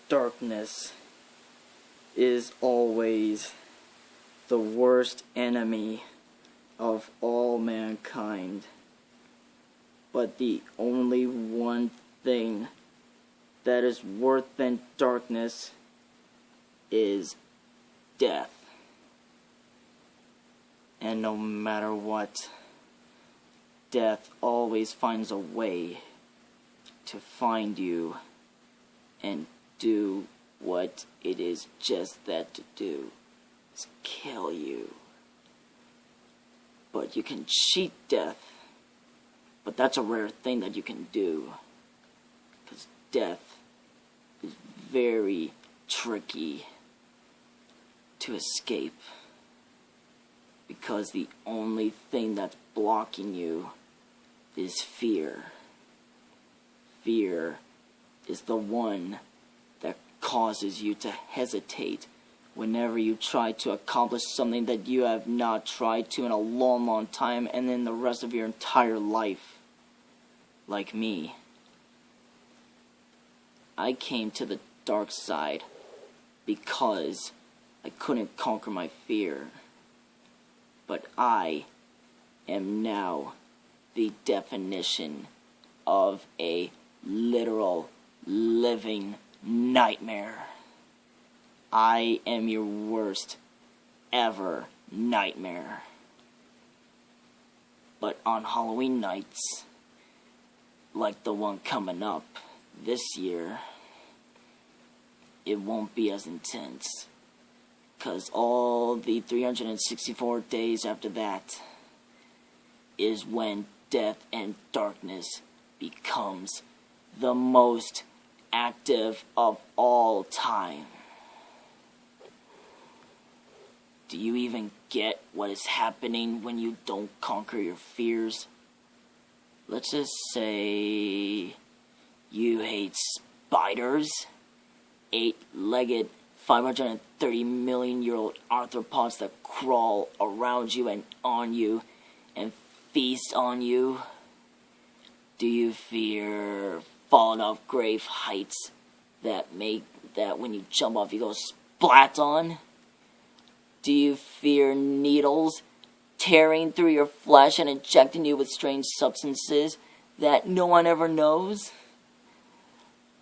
darkness is always the worst enemy of all mankind. But the only one thing that is worse than darkness is death. And no matter what, death always finds a way to find you and do what it is just that to do, is kill you. But you can cheat death, but that's a rare thing that you can do, because death is very tricky to escape, because the only thing that's blocking you is fear. Fear is the one that causes you to hesitate whenever you try to accomplish something that you have not tried to in a long, long time, and then the rest of your entire life. Like me. I came to the dark side because I couldn't conquer my fear. But I am now the definition of a literal, living nightmare. I am your worst ever nightmare. But on Halloween nights, like the one coming up this year, it won't be as intense. 'Cause all the 364 days after that is when death and darkness becomes the most active of all time. Do you even get what is happening when you don't conquer your fears? Let's just say you hate spiders, 8-legged 530-million-year-old arthropods that crawl around you and on you and feast on you. Do you fear falling off grave heights that make that when you jump off you go splat on? Do you fear needles tearing through your flesh and injecting you with strange substances that no one ever knows?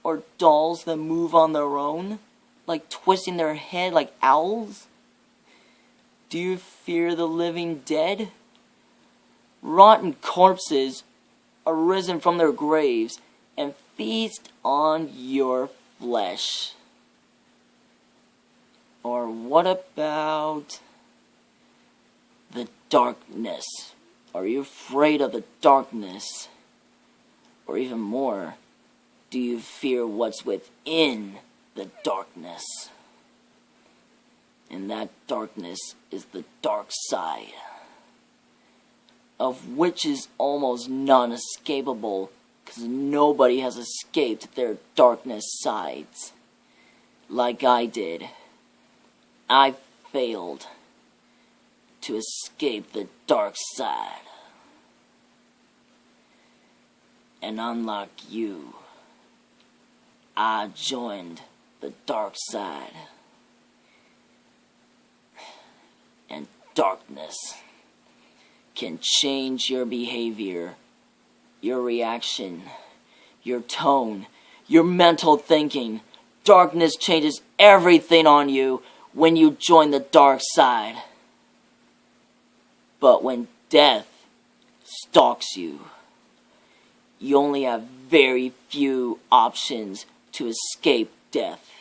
Or dolls that move on their own, like twisting their head like owls? Do you fear the living dead? Rotten corpses are risen from their graves and feast on your flesh. Or what about the darkness? Are you afraid of the darkness? Or even more, do you fear what's within the darkness? And that darkness is the dark side, of which is almost non-escapable, because nobody has escaped their darkness sides. Like I did. I failed to escape the dark side. And unlike you, I joined the dark side. And darkness can change your behavior, your reaction, your tone, your mental thinking. Darkness changes everything on you when you join the dark side. But when death stalks you, you only have very few options to escape death.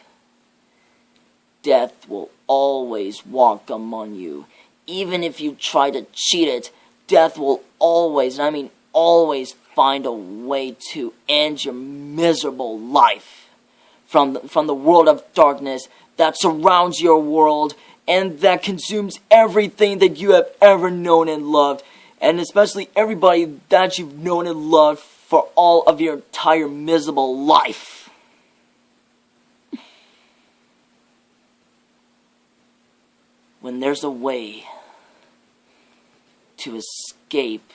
Death will always walk among you. Even if you try to cheat it, death will always, and I mean always, find a way to end your miserable life from the world of darkness that surrounds your world and that consumes everything that you have ever known and loved, and especially everybody that you've known and loved for all of your entire miserable life. When there's a way to escape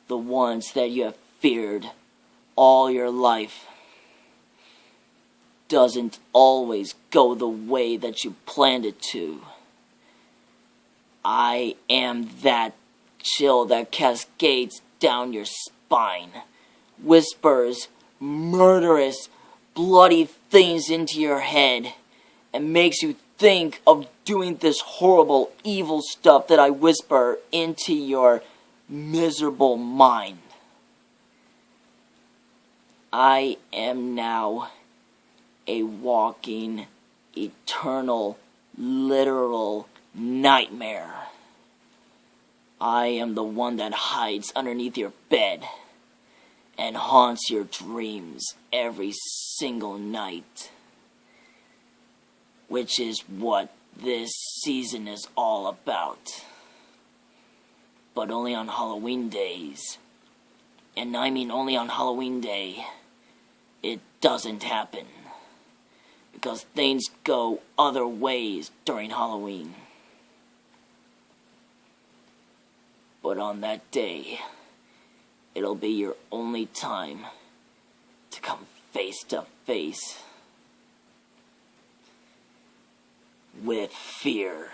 the ones that you have feared all your life, doesn't always go the way that you planned it to. I am that chill that cascades down your spine, whispers murderous, bloody things into your head, and makes you think of doing this horrible, evil stuff that I whisper into your miserable mind. I am now a walking, eternal, literal nightmare. I am the one that hides underneath your bed and haunts your dreams every single night, which is what this season is all about. But only on Halloween days. And I mean only on Halloween day. It doesn't happen. Because things go other ways during Halloween. But on that day, it'll be your only time to come face to face with fear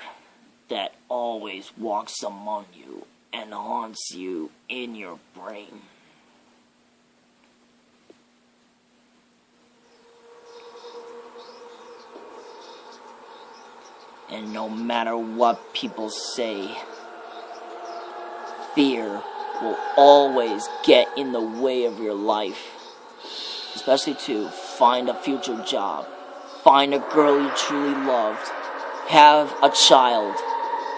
that always walks among you and haunts you in your brain. And no matter what people say, fear will always get in the way of your life. Especially to find a future job, find a girl you truly loved, have a child,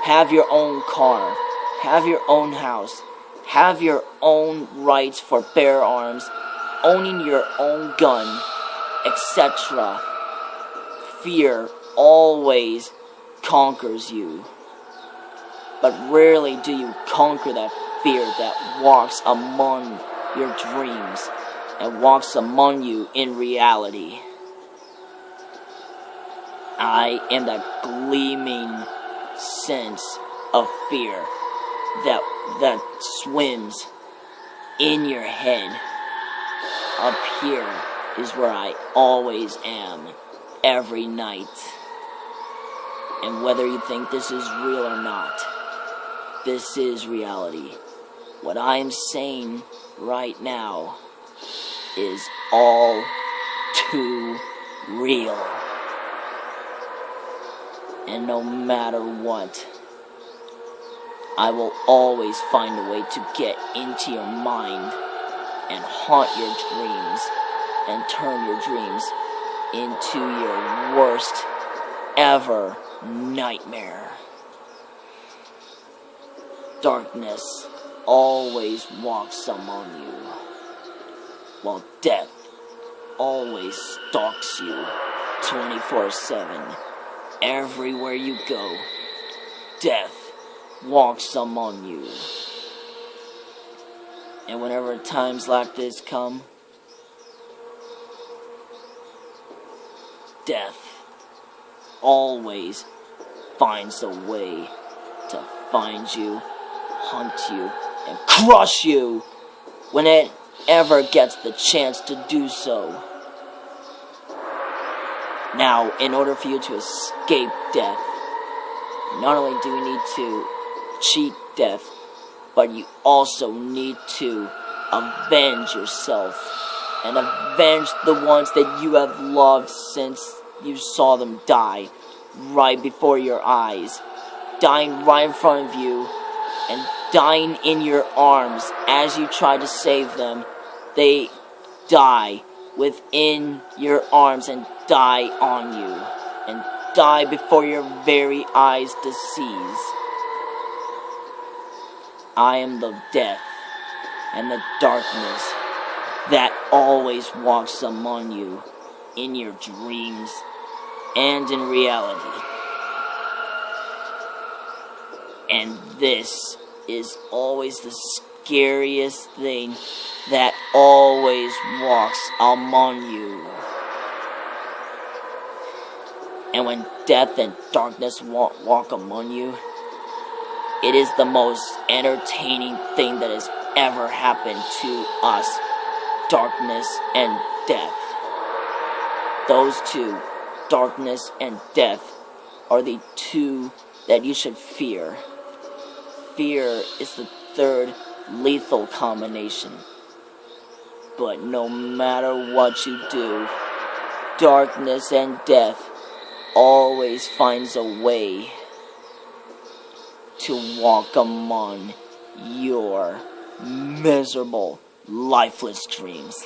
have your own car, have your own house, have your own rights for bear arms, owning your own gun, etc. Fear always conquers you. But rarely do you conquer that fear that walks among your dreams and walks among you in reality. I am that gleaming sense of fear that swims in your head. Up here is where I always am, every night. And whether you think this is real or not, this is reality. What I'm saying right now is all too real. And no matter what, I will always find a way to get into your mind and haunt your dreams and turn your dreams into your worst ever nightmare. Darkness always walks among you, while death always stalks you 24/7. Everywhere you go, death walks among you. And whenever times like this come, death always finds a way to find you, hunt you, and crush you when it ever gets the chance to do so. Now, in order for you to escape death, not only do you need to cheat death, but you also need to avenge yourself and avenge the ones that you have loved since you saw them die right before your eyes, dying right in front of you and dying in your arms as you try to save them. They die within your arms and die on you and die before your very eyes to seize. I am the death and the darkness that always walks among you in your dreams and in reality. And this is always the scariest thing that always walks among you. And when death and darkness walk among you, it is the most entertaining thing that has ever happened to us, darkness and death. Those two, darkness and death, are the two that you should fear. Fear is the third lethal combination. But no matter what you do, darkness and death always finds a way to walk among your miserable, lifeless dreams.